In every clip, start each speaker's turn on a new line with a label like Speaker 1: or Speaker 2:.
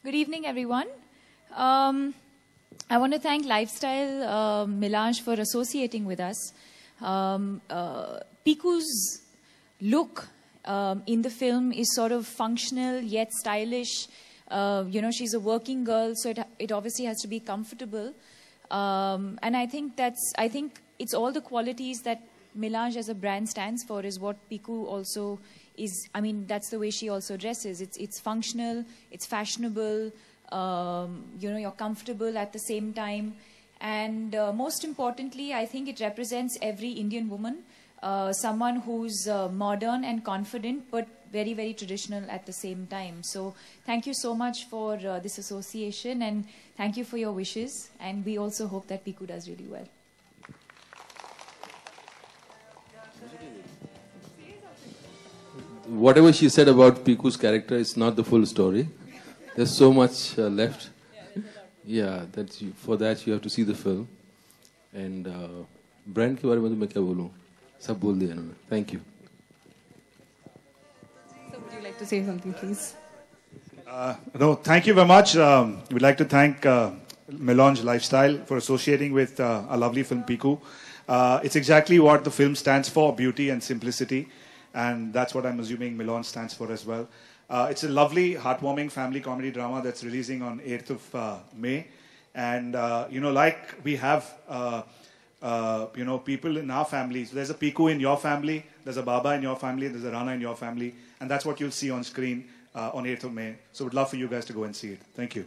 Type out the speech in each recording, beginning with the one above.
Speaker 1: Good evening, everyone. I want to thank Lifestyle Melange for associating with us. Piku's look in the film is sort of functional yet stylish. She's a working girl, so it obviously has to be comfortable. And I think it's all the qualities that Melange as a brand stands for is what Piku also is. I mean, that's the way she also dresses. It's functional, it's fashionable, you're comfortable at the same time. And most importantly, I think it represents every Indian woman, someone who's modern and confident, but very, very traditional at the same time. So thank you so much for this association, and thank you for your wishes. And we also hope that Piku does really well.
Speaker 2: Whatever she said about Piku's character is not the full story. There's so much left. Yeah, for that you have to see the film. And brand के बारे में तो मैं क्या बोलूँ? सब बोल दिया इन्होंने. Thank you.
Speaker 3: So would you like to say something, please?
Speaker 4: No, thank you very much. We'd like to thank Melange Lifestyle for associating with a lovely film, Piku. It's exactly what the film stands for, beauty and simplicity. And that's what I'm assuming Melange stands for as well. It's a lovely, heartwarming family comedy drama that's releasing on 8th of May. And, like we have, people in our families. There's a Piku in your family, there's a Baba in your family, there's a Rana in your family. And that's what you'll see on screen on 8th of May. So we'd love for you guys to go and see it. Thank you.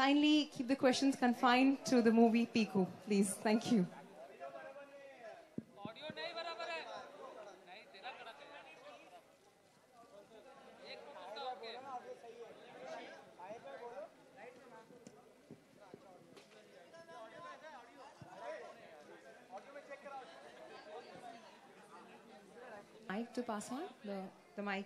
Speaker 3: kindly keep the questions confined to the movie Piku, please. Thank you. Mic to pass on? The mic.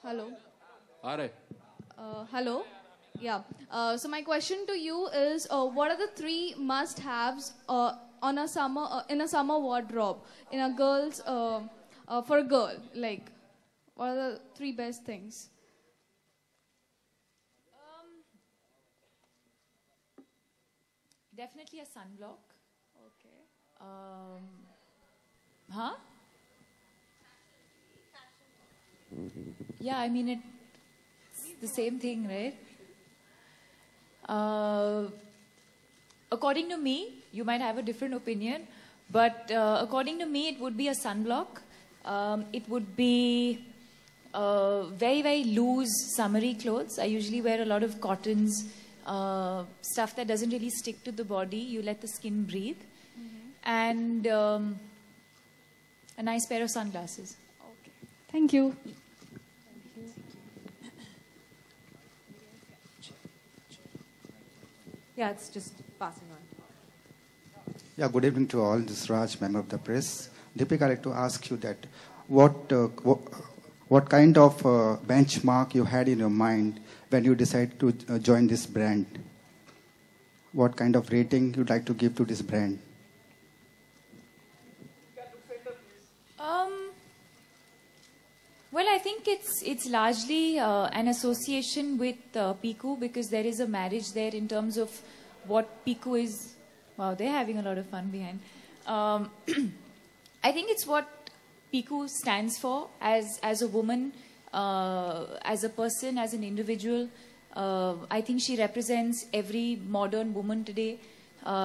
Speaker 5: Hello.
Speaker 2: All right.
Speaker 5: Hello. Yeah. So my question to you is, what are the three must-haves on a summer in a summer wardrobe in a girl's for a girl? Like, what are the three best things?
Speaker 1: Definitely a sunblock.
Speaker 5: Okay.
Speaker 1: Huh? Yeah, I mean, it's the same thing, right? According to me, you might have a different opinion, but according to me, it would be a sunblock. It would be very, very loose, summery clothes. I usually wear a lot of cottons, stuff that doesn't really stick to the body. You let the skin breathe. And a nice pair of sunglasses.
Speaker 5: Okay. Thank you.
Speaker 3: Yeah, it's just passing on.
Speaker 6: Yeah, good evening to all. This is Raj, member of the press. Deepika, I'd like to ask you that what kind of benchmark you had in your mind when you decided to join this brand? What kind of rating you'd like to give to this brand?
Speaker 1: Well, I think it's largely an association with Piku, because there is a marriage there in terms of what Piku is. Wow, they're having a lot of fun behind. I think it's what Piku stands for as a woman, as a person, as an individual. I think she represents every modern woman today,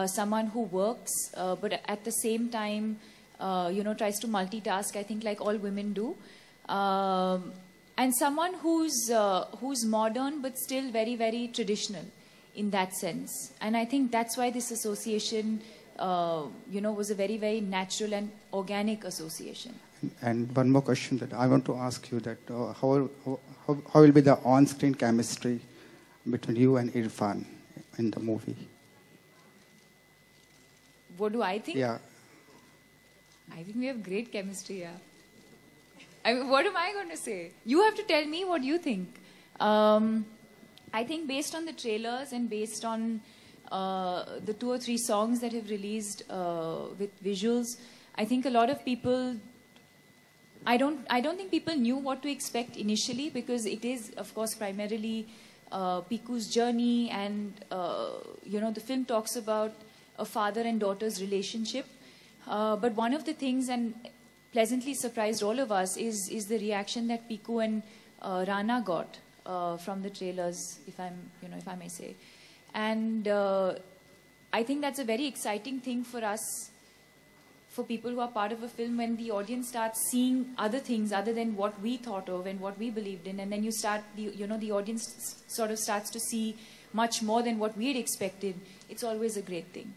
Speaker 1: someone who works, but at the same time, tries to multitask, I think, like all women do. And someone who's modern but still very, very traditional in that sense. And I think that's why this association, was a very, very natural and organic association.
Speaker 6: And one more question that I want to ask you: that how will be the on-screen chemistry between you and Irfan in the movie?
Speaker 1: What do I think?
Speaker 6: Yeah.
Speaker 1: I think we have great chemistry, yeah. I mean, what am I going to say? You have to tell me what you think. I think based on the trailers and based on the 2 or 3 songs that have released with visuals, I think a lot of people, I don't think people knew what to expect initially, because it is, of course, primarily Piku's journey, and the film talks about a father and daughter's relationship. But one of the things, and pleasantly surprised all of us, is the reaction that Piku and Rana got from the trailers, if I may say. And I think that's a very exciting thing for us, for people who are part of a film, when the audience starts seeing other things other than what we thought of and what we believed in, and then the audience sort of starts to see much more than what we had expected. It's always a great thing.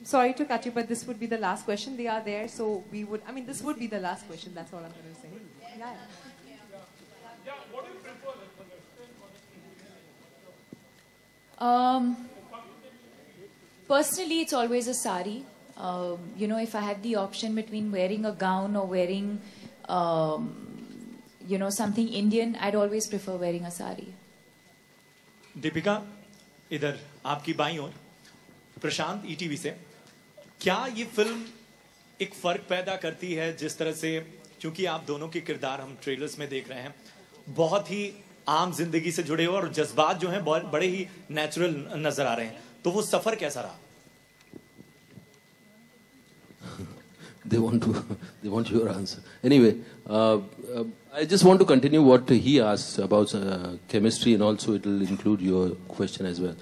Speaker 3: Sorry to cut you, but this would be the last question. They are there, so we would. I mean, this would be the last question. That's all I'm going to say. Yeah.
Speaker 1: Personally, it's always a sari. You know, if I had the option between wearing a gown or wearing, you know, something Indian, I'd always prefer wearing a sari.
Speaker 7: Deepika, इधर आपकी बाईं ओर, प्रशांत ETV से, क्या ये film एक फर्क पैदा करती है जिस तरह से, क्योंकि आप दोनों के किरदार हम ट्रेलर्स में देख रहे हैं, बहुत ही आम जिंदगी से जुड़े हुए और जज्बात जो हैं बड़े ही नेचुरल नजर आ रहे हैं, तो वो सफर कैसा रहा?
Speaker 2: They want your answer. Anyway, I just want to continue what he asked about chemistry, and also it will include your question as well.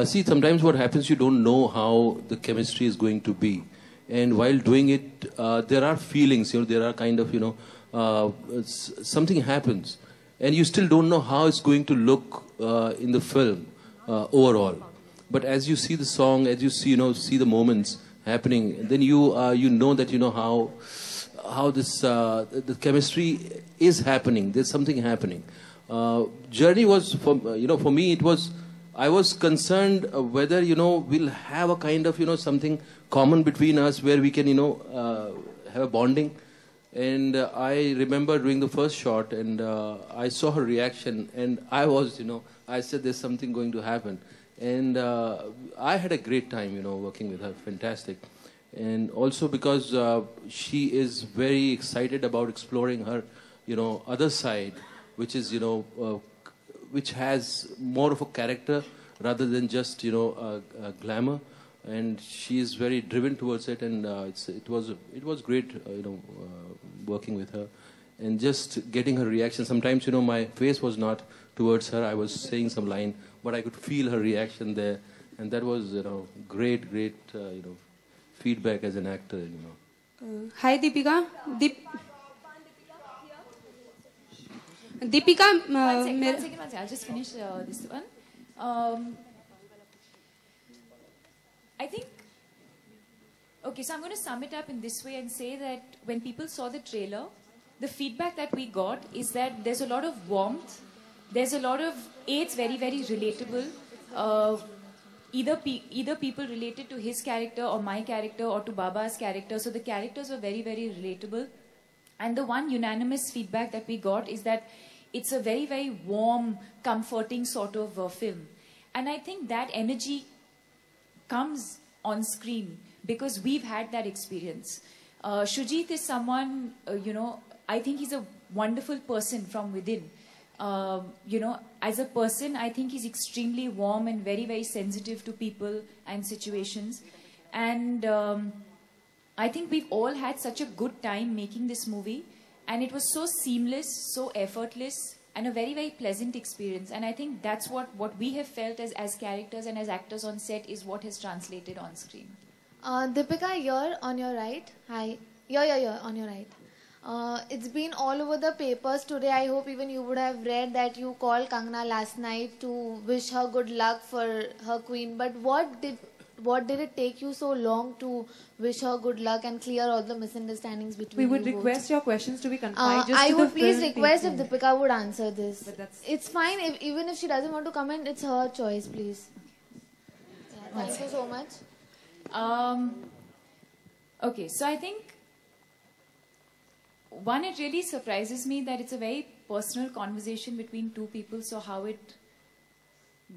Speaker 2: See, sometimes what happens, you don't know how the chemistry is going to be. And while doing it, there are feelings, you know, there are kind of, you know, something happens. And you still don't know how it's going to look in the film overall. But as you see the song, as you see, you know, see the moments happening, then you know that, you know, how this the chemistry is happening. There's something happening. Journey was, for me, it was, I was concerned whether, you know, we'll have a kind of, you know, something common between us where we can, you know, have a bonding. And I remember doing the first shot, and I saw her reaction, and I was, you know, I said there's something going to happen. And I had a great time, you know, working with her, fantastic. And also because she is very excited about exploring her, you know, other side, which is, you know, which has more of a character rather than just, you know, glamour. And she is very driven towards it, and it was great, you know, working with her, and just getting her reaction. Sometimes, you know, my face was not towards her. I was saying some line, but I could feel her reaction there, and that was, you know, great, you know, feedback as an actor, you know.
Speaker 8: Hi, Deepika. Deepika,
Speaker 1: one second. I'll just finish this one. I think, okay, so I'm going to sum it up in this way and say that when people saw the trailer, the feedback that we got is that there's a lot of warmth. There's a lot of, it's very, very relatable. Either people related to his character or my character or to Baba's character. So the characters were very, very relatable. And the one unanimous feedback that we got is that it's a very, very warm, comforting sort of film. And I think that energy comes on screen because we've had that experience. Shoojit is someone, you know, I think he's a wonderful person from within. You know, as a person, I think he's extremely warm and very, very sensitive to people and situations. And I think we've all had such a good time making this movie. And it was so seamless, so effortless, and a very, very pleasant experience. And I think that's what we have felt as characters and as actors on set is what has translated on screen.
Speaker 5: Deepika, you're on your right. Hi. You're on your right. It's been all over the papers today. I hope even you would have read that you called Kangana last night to wish her good luck for her queen. But what did it take you so long to wish her good luck and clear all the misunderstandings between you?
Speaker 3: We would request your questions to be confined just
Speaker 5: I
Speaker 3: to
Speaker 5: would
Speaker 3: the
Speaker 5: please
Speaker 3: film
Speaker 5: request if
Speaker 3: people.
Speaker 5: Deepika would answer this.
Speaker 3: But that's-
Speaker 5: It's fine. Even if she doesn't want to comment, it's her choice, please. Yeah, thank you so much.
Speaker 1: Okay, so I think one, it really surprises me that it's a very personal conversation between two people. So how it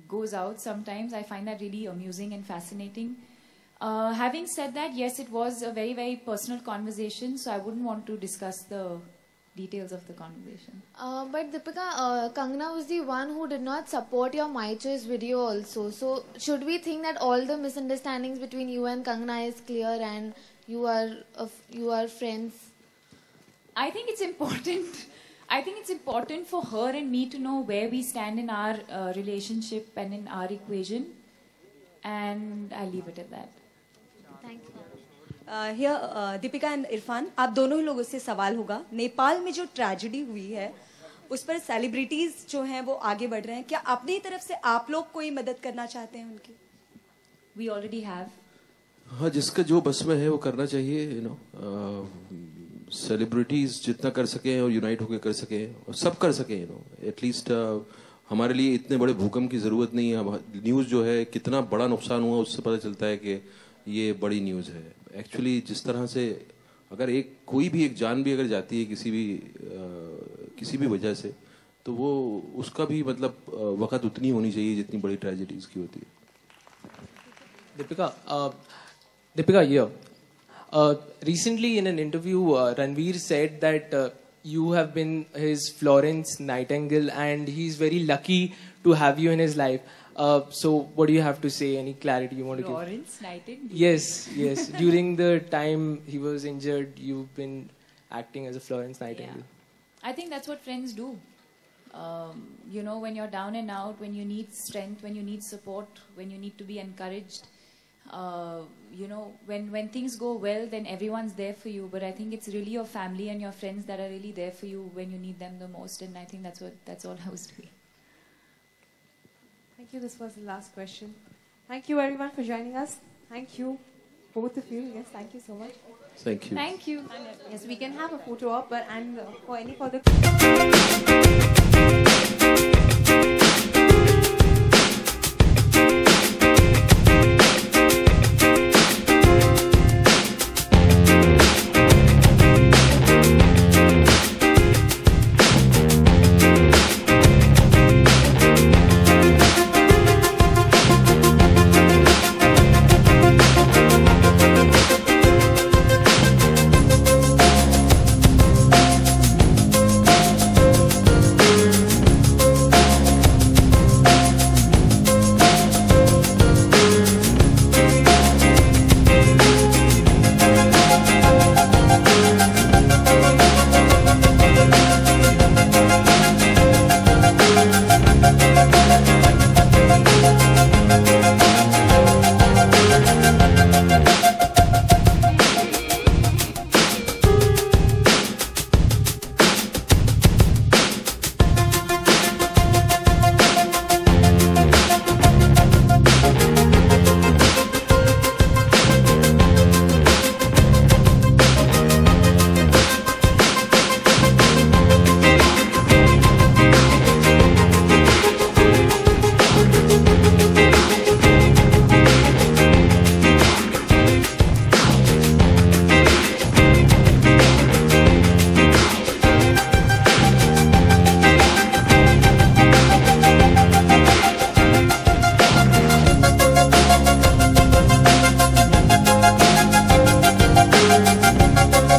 Speaker 1: goes out sometimes, I find that really amusing and fascinating. Having said that, yes, it was a very, very personal conversation. So I wouldn't want to discuss the details of the conversation.
Speaker 5: But Deepika, Kangana was the one who did not support your My Choice video also. So should we think that all the misunderstandings between you and Kangana is clear and you are friends?
Speaker 1: I think it's important. I think it's important for her and me to know where we stand in our relationship and in our equation. And I'll leave it at that.
Speaker 5: Thank you.
Speaker 9: Here, Deepika and Irfan, आप दोनों ही लोगों से सवाल होगा. नेपाल में जो tragedy हुई है, उस पर सेलिब्रिटीज जो हैं वो आगे बढ़ रहे हैं. क्या अपनी तरफ से आप लोग कोई मदद करना चाहते हैं उनकी?
Speaker 1: We already have.
Speaker 2: हाँ, जिसका जो बस में है वो करना चाहिए, यू नो. सेलिब्रिटीज जितना कर सकें और यूनाइट होकर कर सकें और सब कर सकें, यू नो. एटलीस्ट हमारे लिए इतने बड़े भूकंप की ज़रूरत नहीं है. न्यूज़ जो है कितना बड़ा नुकसान हुआ उससे पता चलता है कि ये बड़ी न्यूज़ है. एक्चुअली जिस तरह से अगर कोई भी एक जान भी अगर जाती है किसी भी वजह से, तो वो उसका भी मतलब वक़्त उतनी होनी चाहिए जितनी बड़ी ट्रेजेडीज़ की होती है.
Speaker 8: Deepika, here. Recently, in an interview, Ranveer said that you have been his Florence Nightingale, and he's very lucky to have you in his life. So, what do you have to say? Any clarity you want to give?
Speaker 1: Florence Nightingale?
Speaker 8: Yes. During the time he was injured, you've been acting as a Florence Nightingale.
Speaker 1: Yeah. I think that's what friends do. You know, when you're down and out, when you need strength, when you need support, when you need to be encouraged. You know, when things go well, then everyone's there for you. But I think it's really your family and your friends that are really there for you when you need them the most. And I think that's all I was doing.
Speaker 3: Thank you. This was the last question. Thank you everyone for joining us. Thank you, both of you. Yes, thank you so much.
Speaker 2: Thank you.
Speaker 3: Thank you. Yes, we can have a photo op, but for any further